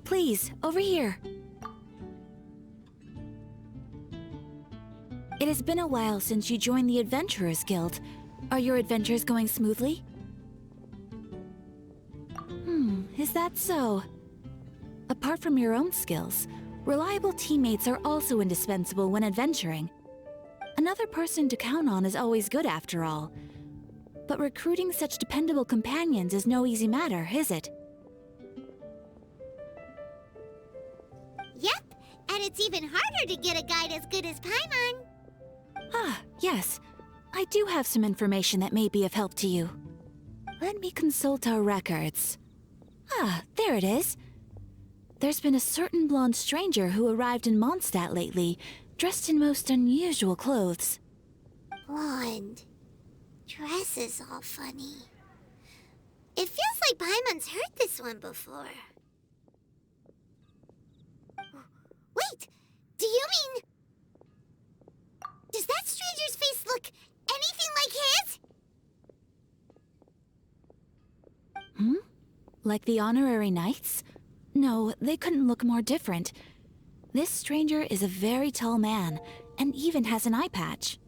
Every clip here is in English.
Please, over here. It has been a while since you joined the Adventurers Guild. Are your adventures going smoothly? Is that so? Apart from your own skills, reliable teammates are also indispensable when adventuring. Another person to count on is always good after all. But recruiting such dependable companions is no easy matter, is it? Yep, and it's even harder to get a guide as good as Paimon. Ah, yes. I do have some information that may be of help to you. Let me consult our records. Ah, there it is. There's been a certain blonde stranger who arrived in Mondstadt lately, dressed in most unusual clothes. Blonde. Dresses all funny. It feels like Paimon's heard this one before. Wait! Do you mean... Does that stranger's face look anything like his? Like the honorary knights? No, they couldn't look more different. This stranger is a very tall man, and even has an eye patch.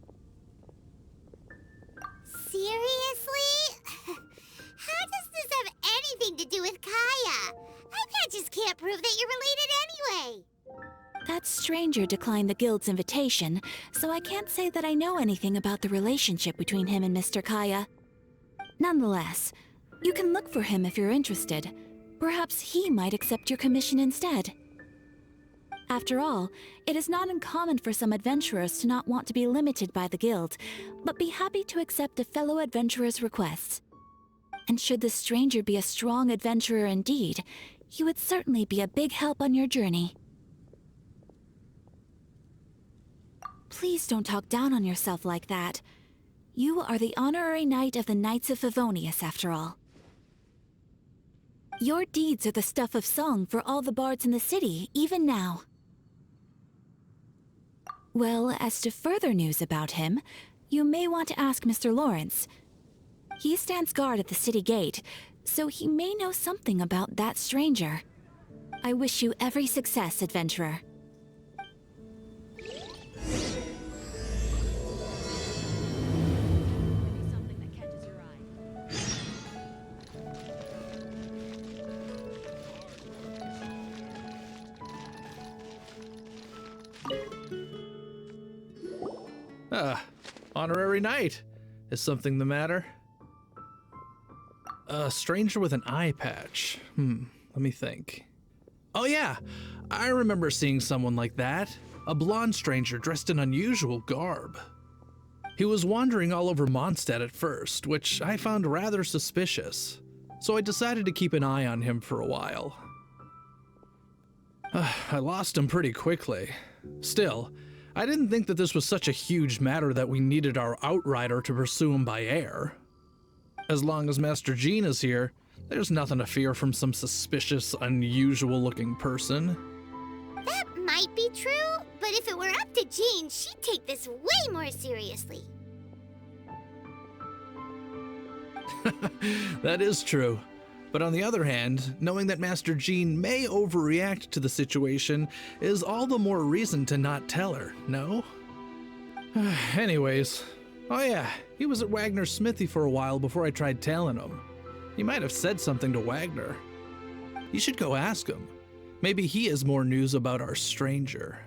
Seriously? How does this have anything to do with Kaya? Eye patches can't prove that you're related anyway. That stranger declined the guild's invitation, so I can't say that I know anything about the relationship between him and Mr. Kaya. Nonetheless, you can look for him if you're interested. Perhaps he might accept your commission instead. After all, it is not uncommon for some adventurers to not want to be limited by the guild, but be happy to accept a fellow adventurer's requests. And should the stranger be a strong adventurer indeed, he would certainly be a big help on your journey. Please don't talk down on yourself like that. You are the honorary knight of the Knights of Favonius, after all. Your deeds are the stuff of song for all the bards in the city, even now. Well, as to further news about him, you may want to ask Mr. Lawrence. He stands guard at the city gate, so he may know something about that stranger. I wish you every success, adventurer. Honorary knight. Is something the matter? A stranger with an eye patch. Let me think. Oh yeah, I remember seeing someone like that. A blonde stranger dressed in unusual garb. He was wandering all over Mondstadt at first, which I found rather suspicious. So I decided to keep an eye on him for a while. I lost him pretty quickly. Still, I didn't think that this was such a huge matter that we needed our outrider to pursue him by air. As long as Master Jean is here, there's nothing to fear from some suspicious, unusual-looking person. That might be true, but if it were up to Jean, she'd take this way more seriously. That is true. But on the other hand, knowing that Master Jean may overreact to the situation is all the more reason to not tell her, no? Anyways, oh yeah, he was at Wagner's smithy for a while before I tried telling him. He might have said something to Wagner. You should go ask him. Maybe he has more news about our stranger.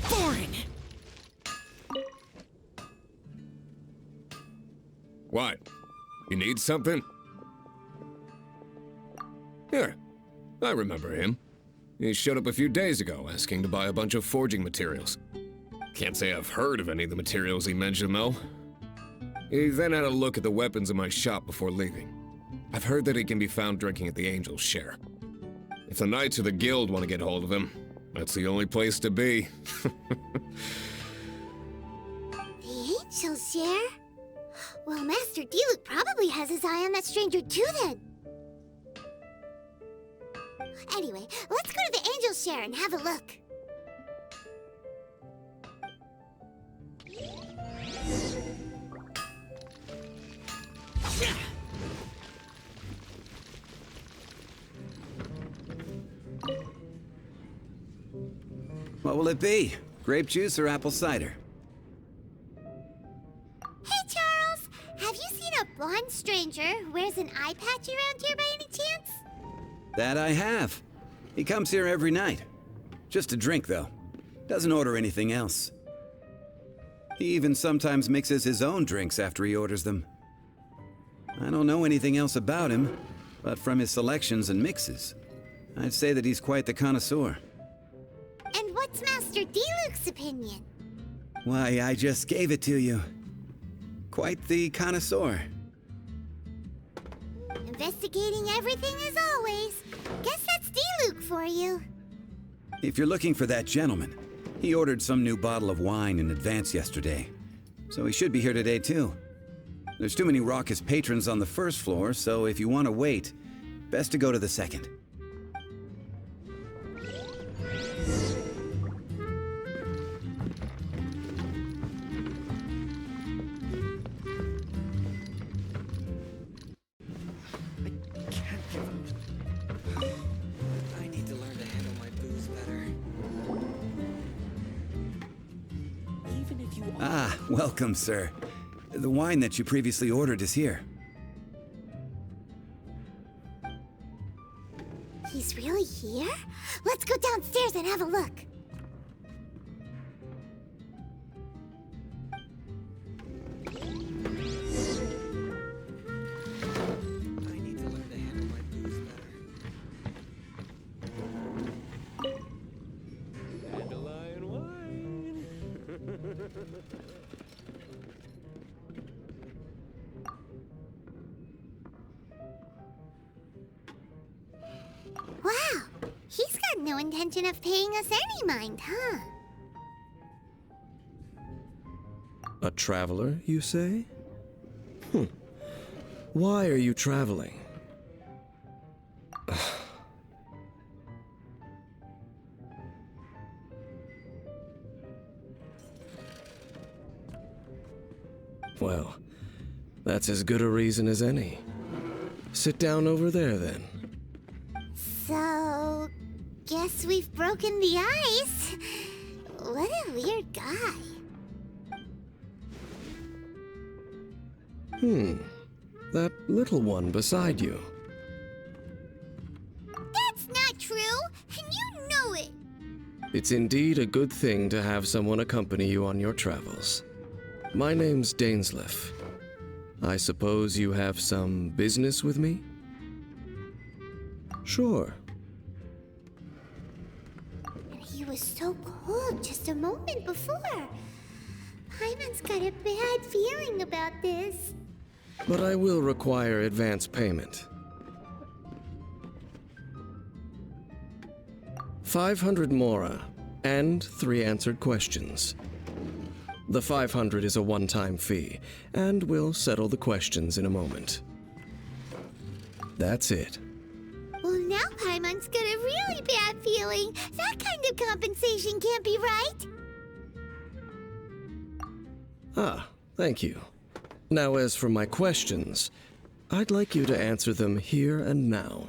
Boring! What? You need something? Here, I remember him. He showed up a few days ago asking to buy a bunch of forging materials. Can't say I've heard of any of the materials he mentioned, though. He then had a look at the weapons in my shop before leaving. I've heard that he can be found drinking at the Angel's Share. If the Knights of the Guild want to get hold of him, that's the only place to be. The Angel's Share? Well, Master Diluc probably has his eye on that stranger too, then. Anyway, let's go to the Angel's Share and have a look. What will it be? Grape juice or apple cider? Hey, Charles! Have you seen a blonde stranger who wears an eye patch around here by any chance? That I have. He comes here every night. Just to drink, though. Doesn't order anything else. He even sometimes mixes his own drinks after he orders them. I don't know anything else about him, but from his selections and mixes, I'd say that he's quite the connoisseur. And what's Master Diluc's opinion? Why, I just gave it to you. Quite the connoisseur. Investigating everything as always. Guess that's Diluc for you. If you're looking for that gentleman, he ordered some new bottle of wine in advance yesterday, so he should be here today too. There's too many raucous patrons on the first floor, so if you want to wait, best to go to the second. I need to learn to handle my booze better. Even if you Ah, welcome, sir. The wine that you previously ordered is here. He's really here? Let's go downstairs and have a look. I need to learn to handle my booze better. Dandelion wine. Wow, he's got no intention of paying us any mind, huh? A traveler, you say? Why are you traveling? Well, that's as good a reason as any. Sit down over there, then. So, guess we've broken the ice. What a weird guy. That little one beside you. That's not true, and you know it. It's indeed a good thing to have someone accompany you on your travels. My name's Dainsleif. I suppose you have some business with me? Sure. And he was so cold just a moment before. Paimon's got a bad feeling about this. But I will require advance payment. 500 mora, and 3 answered questions. The 500 is a one-time fee, and we'll settle the questions in a moment. That's it. Well, now Paimon's got a really bad feeling. That kind of compensation can't be right. Ah, thank you. Now, as for my questions, I'd like you to answer them here and now.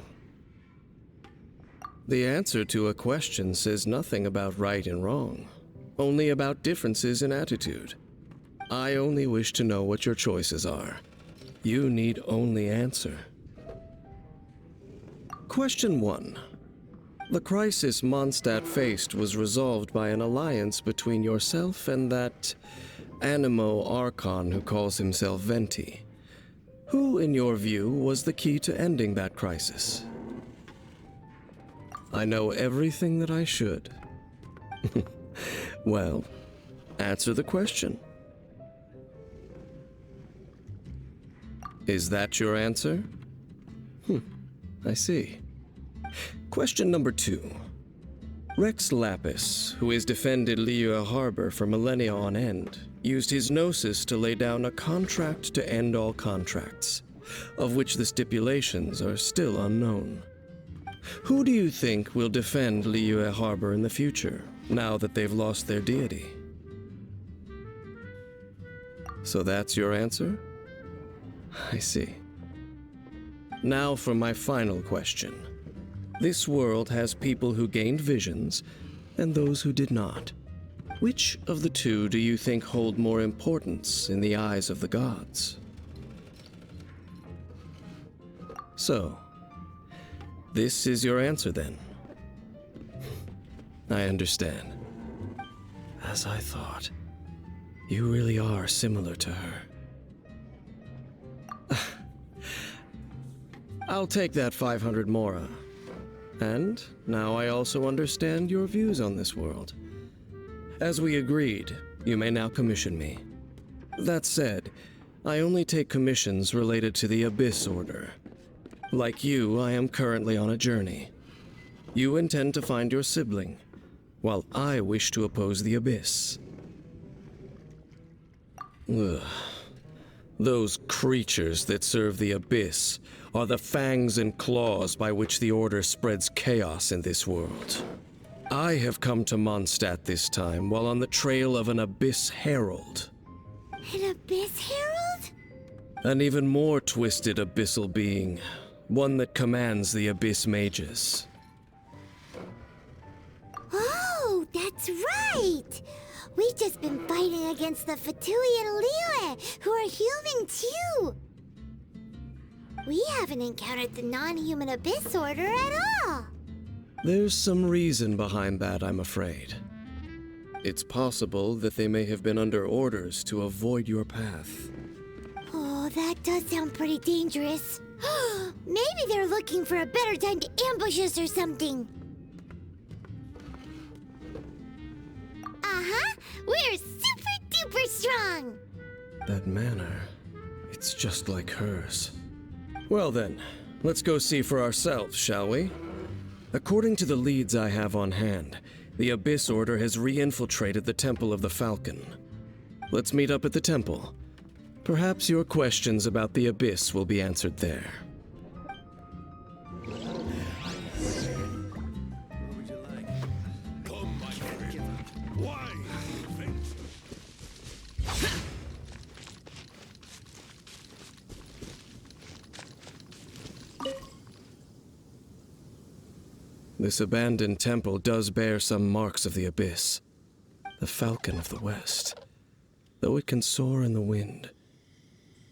The answer to a question says nothing about right and wrong, only about differences in attitude. I only wish to know what your choices are. You need only answer. Question 1. The crisis Mondstadt faced was resolved by an alliance between yourself and that Animo Archon who calls himself Venti. Who, in your view, was the key to ending that crisis? I know everything that I should. Well, answer the question. Is that your answer? I see. Question number 2. Rex Lapis, who has defended Liyue Harbor for millennia on end, used his gnosis to lay down a contract to end all contracts, of which the stipulations are still unknown. Who do you think will defend Liyue Harbor in the future, now that they've lost their deity? So that's your answer? I see. Now for my final question. This world has people who gained visions, and those who did not. Which of the two do you think hold more importance in the eyes of the gods? So, this is your answer then? I understand. As I thought, you really are similar to her. I'll take that 500 mora. And now I also understand your views on this world. As we agreed, you may now commission me. That said, I only take commissions related to the Abyss Order. Like you, I am currently on a journey. You intend to find your sibling, while I wish to oppose the Abyss. Ugh. Those creatures that serve the Abyss are the fangs and claws by which the Order spreads chaos in this world. I have come to Mondstadt this time while on the trail of an Abyss Herald. An Abyss Herald? An even more twisted abyssal being, one that commands the Abyss Mages. Oh, that's right! We've just been fighting against the Fatui and Liyue, who are human too! We haven't encountered the non-human Abyss Order at all! There's some reason behind that, I'm afraid. It's possible that they may have been under orders to avoid your path. Oh, that does sound pretty dangerous. Maybe they're looking for a better time to ambush us or something. Uh-huh, we're super duper strong! That manner, it's just like hers. Well then, let's go see for ourselves, shall we? According to the leads I have on hand, the Abyss Order has re-infiltrated the Temple of the Falcon. Let's meet up at the temple. Perhaps your questions about the Abyss will be answered there. This abandoned temple does bear some marks of the Abyss. The Falcon of the West. Though it can soar in the wind,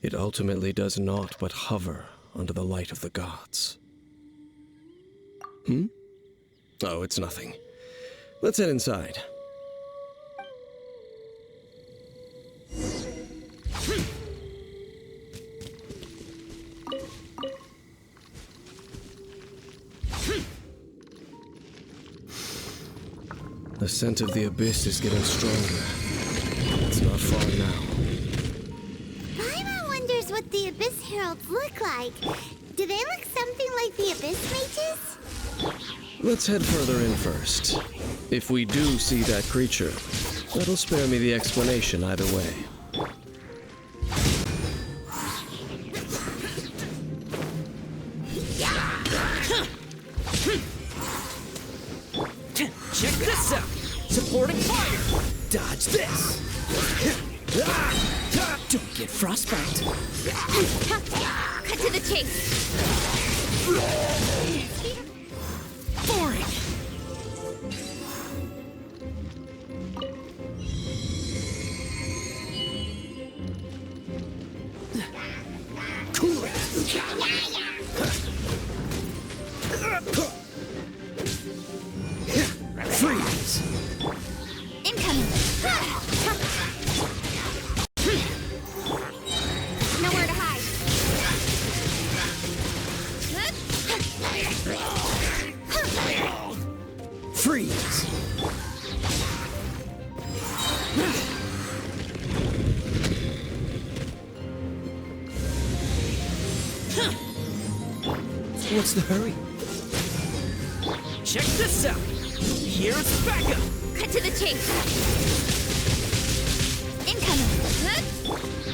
it ultimately does naught but hover under the light of the gods. Oh, it's nothing. Let's head inside. The scent of the Abyss is getting stronger. It's not far now. Paimon wonders what the Abyss Heralds look like. Do they look something like the Abyss Mages? Let's head further in first. If we do see that creature, that'll spare me the explanation either way. Check this out! Supporting fire! Dodge this! Don't get frostbite. Cut to the chase! Boring! Cool it! Freeze! Incoming! Nowhere to hide! Freeze! What's the hurry? Check this out! Here's backup! Cut to the chase! Incoming!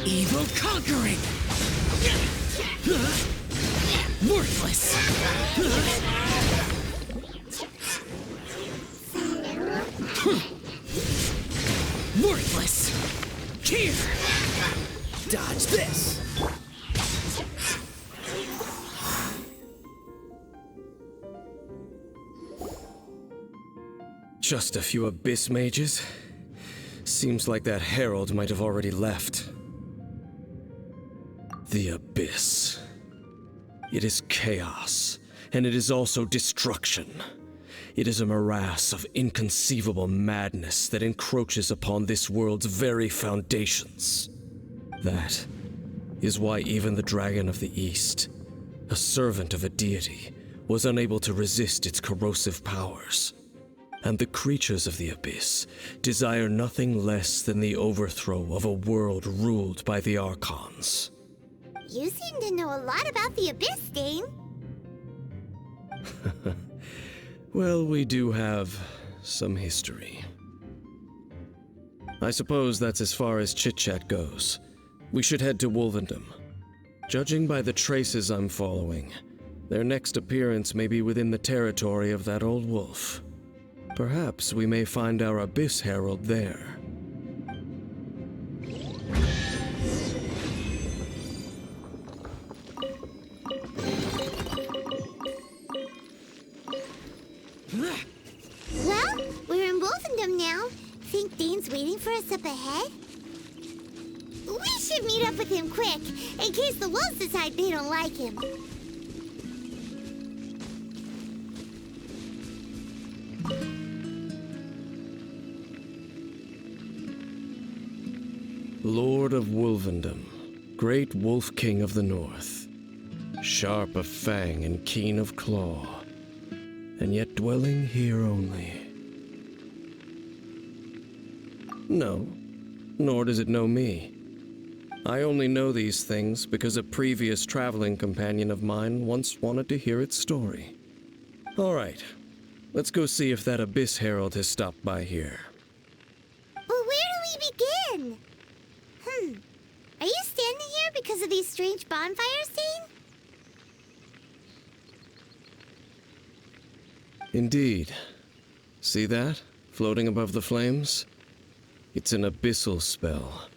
Evil conquering! Worthless! Worthless! Here! Dodge this! Just a few abyss mages? Seems like that herald might have already left. The abyss. It is chaos, and it is also destruction. It is a morass of inconceivable madness that encroaches upon this world's very foundations. That is why even the Dragon of the East, a servant of a deity, was unable to resist its corrosive powers. And the creatures of the abyss desire nothing less than the overthrow of a world ruled by the Archons. You seem to know a lot about the Abyss, Dane. Well, we do have some history. I suppose that's as far as chit-chat goes. We should head to Wolvendom. Judging by the traces I'm following, their next appearance may be within the territory of that old wolf. Perhaps we may find our Abyss Herald there. Well, we're in Wolfendom now. Think Dane's waiting for us up ahead? We should meet up with him quick, in case the wolves decide they don't like him. Lord of Wolvendom, great Wolf King of the North, sharp of fang and keen of claw, and yet dwelling here only. No, nor does it know me. I only know these things because a previous traveling companion of mine once wanted to hear its story. All right, let's go see if that Abyss Herald has stopped by here. Well, where do we begin? Are you standing here because of these strange bonfires, Dane? Indeed. See that, floating above the flames? It's an abyssal spell.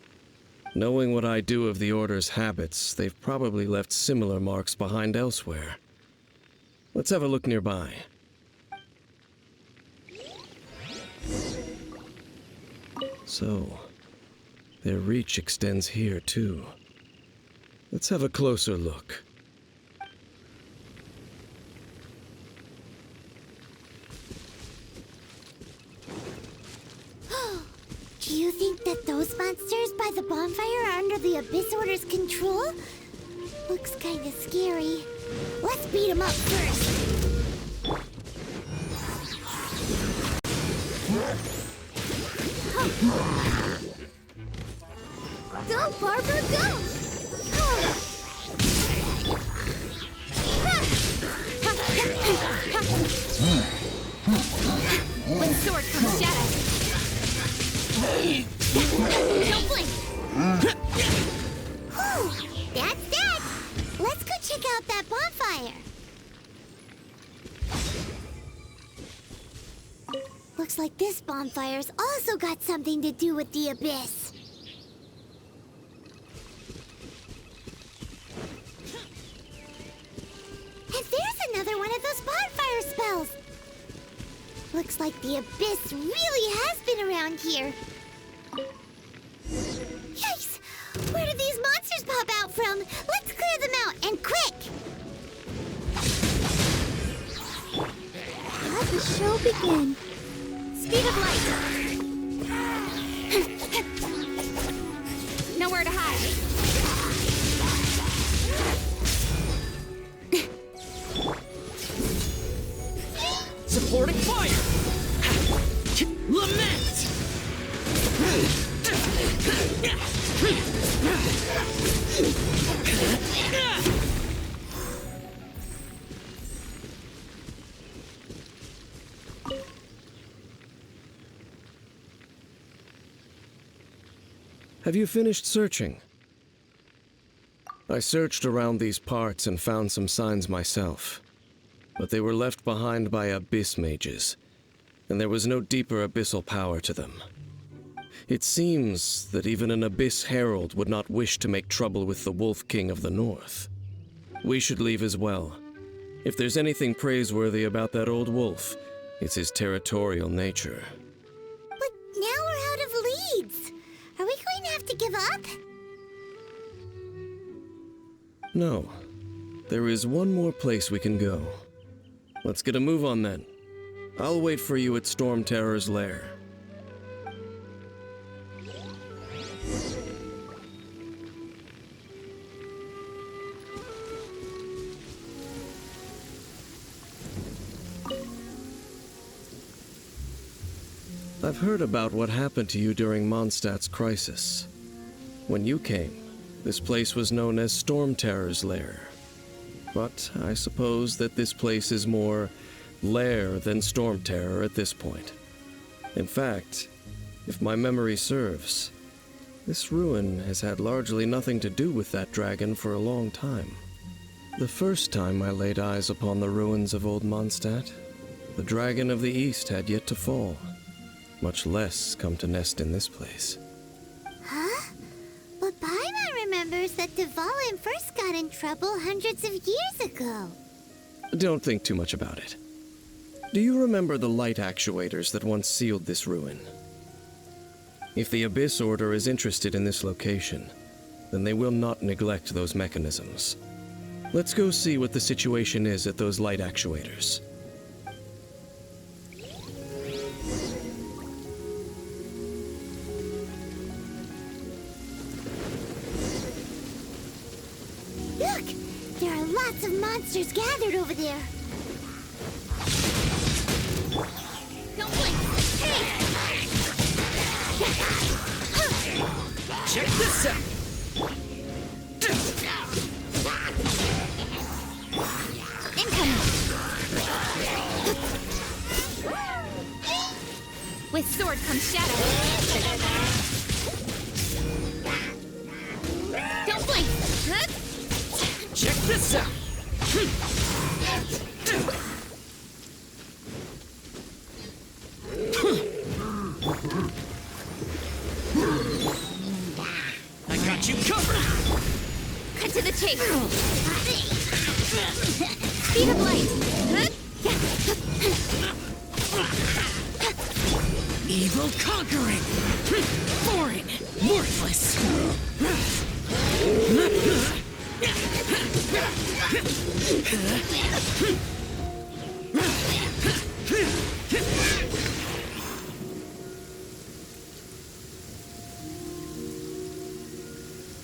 Knowing what I do of the Order's habits, they've probably left similar marks behind elsewhere. Let's have a look nearby. So, their reach extends here, too. Let's have a closer look. Do you think that those monsters by the bonfire are under the Abyss Order's control? Looks kinda scary. Let's beat them up first. Go, Barbara, go! When sword comes shadow. Don't blink! That's that! Let's go check out that bonfire. Looks like this bonfire's also got something to do with the Abyss. And there's another one of those bonfire spells! Looks like the Abyss really has been around here. Yikes! Where did these monsters pop out from? Let's clear them out, and quick! Let the show begin. Speed of light! Nowhere to hide. Supporting fire! Lament! Have you finished searching? I searched around these parts and found some signs myself, but they were left behind by abyss mages, and there was no deeper abyssal power to them. It seems that even an Abyss Herald would not wish to make trouble with the Wolf King of the North. We should leave as well. If there's anything praiseworthy about that old wolf, It's his territorial nature. But now we're out of leads. Are we going to have to give up? No. There is one more place we can go. Let's get a move on then. I'll wait for you at Storm Terror's lair. I've heard about what happened to you during Mondstadt's crisis. When you came, this place was known as Storm Terror's lair. But I suppose that this place is more lair than Storm Terror at this point. In fact, if my memory serves, this ruin has had largely nothing to do with that dragon for a long time. The first time I laid eyes upon the ruins of Old Mondstadt, the dragon of the East had yet to fall, much less come to nest in this place. Huh? But Paimon remembers that Dvalin first got in trouble hundreds of years ago. Don't think too much about it. Do you remember the light actuators that once sealed this ruin? If the Abyss Order is interested in this location, then they will not neglect those mechanisms. Let's go see what the situation is at those light actuators. Look! There are lots of monsters gathered over there. Don't blink! Hey! Check this out! Incoming! With sword comes shadow. Don't blink! Huh? Check this out! I got you covered! Cut to the chase! Speed of light! Evil conquering! Foreign! Worthless!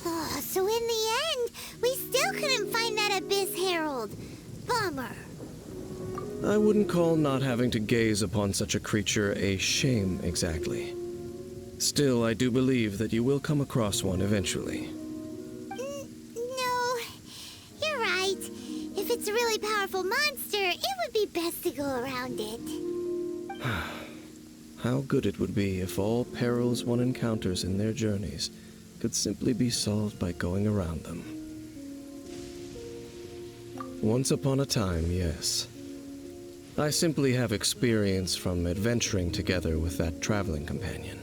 Oh, so in the end, we still couldn't find that Abyss Herald. Bummer. I wouldn't call not having to gaze upon such a creature a shame exactly. Still, I do believe that you will come across one eventually. No, you're right. If it's a really powerful monster, it would be best to go around it. How good it would be if all perils one encounters in their journeys could simply be solved by going around them. Once upon a time, yes. I simply have experience from adventuring together with that traveling companion.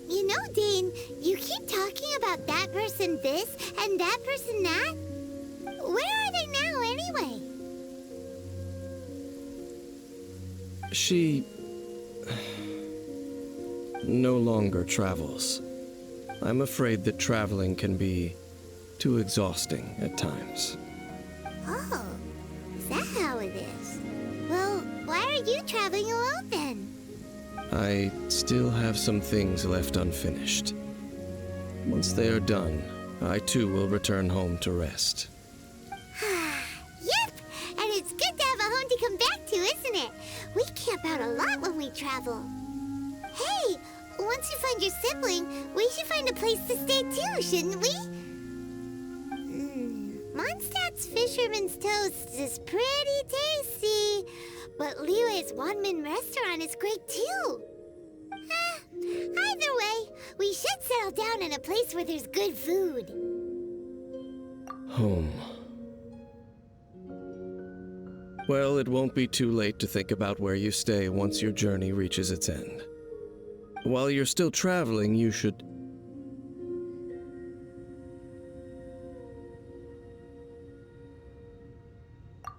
You know, Dane, you keep talking about that person this and that person that. Where are they now, anyway? She no longer travels. I'm afraid that traveling can be too exhausting at times. Oh, is that how it is? Well, why are you traveling alone then? I still have some things left unfinished. Once they are done, I too will return home to rest. Yep, and it's good to have a home to come back to, isn't it? We camp out a lot when we travel. Hey, once you find your sibling, we should find a place to stay too, shouldn't we? Mondstadt's Fisherman's Toast is pretty tasty, but Liyue's one-man restaurant is great too. Either way, we should settle down in a place where there's good food. Home. Well, it won't be too late to think about where you stay once your journey reaches its end. While you're still traveling, you should...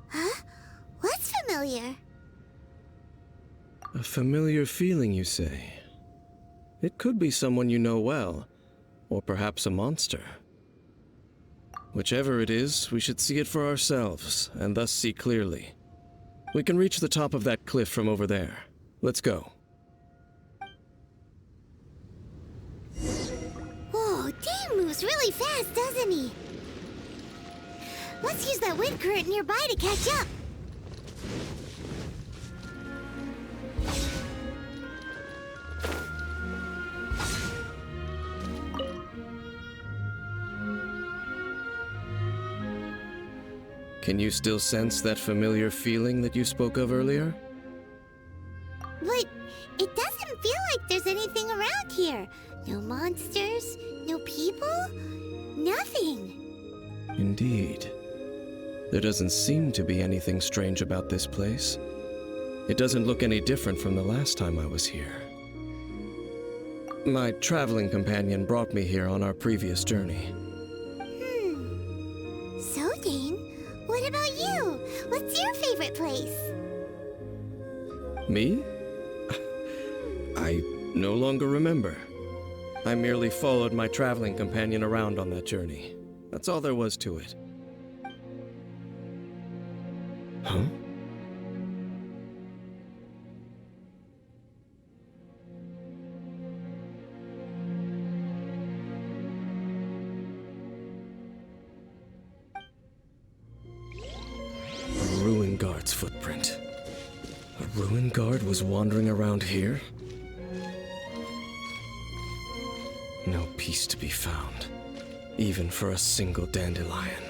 Huh? What's familiar? A familiar feeling, you say? It could be someone you know well, or perhaps a monster. Whichever it is, we should see it for ourselves, and thus see clearly. We can reach the top of that cliff from over there. Let's go. Whoa, Dane moves really fast, doesn't he? Let's use that wind current nearby to catch up. Can you still sense that familiar feeling that you spoke of earlier? But it doesn't feel like there's anything around here. No monsters, no people, nothing. Indeed. There doesn't seem to be anything strange about this place. It doesn't look any different from the last time I was here. My traveling companion brought me here on our previous journey. So, Dane, what about you? What's your favorite place? Me? I no longer remember. I merely followed my traveling companion around on that journey. That's all there was to it. Huh? A ruin guard's footprint. A ruin guard was wandering around here? No peace to be found, even for a single dandelion.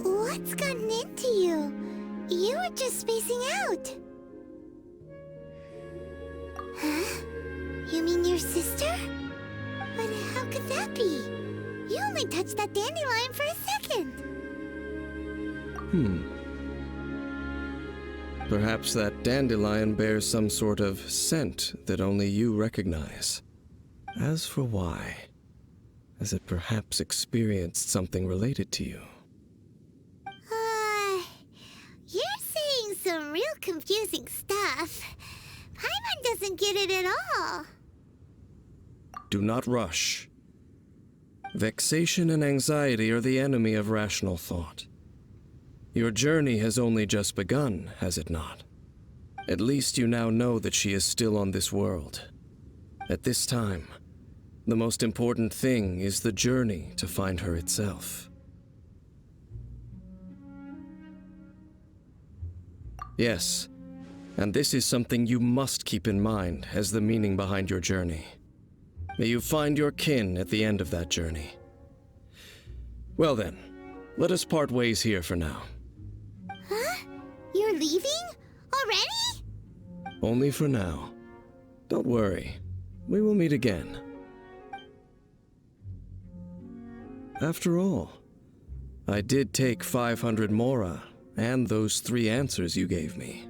What's gotten into you? You were just spacing out. Huh? You mean your sister? But how could that be? You only touched that dandelion for a second. Perhaps that dandelion bears some sort of scent that only you recognize. As for why, has it perhaps experienced something related to you? You're saying some real confusing stuff. Paimon doesn't get it at all. Do not rush. Vexation and anxiety are the enemy of rational thought. Your journey has only just begun, has it not? At least you now know that she is still on this world. At this time, the most important thing is the journey to find her itself. Yes, and this is something you must keep in mind as the meaning behind your journey. May you find your kin at the end of that journey. Well then, let us part ways here for now. Huh? You're leaving? Already? Only for now. Don't worry, we will meet again. After all, I did take 500 mora and those 3 answers you gave me.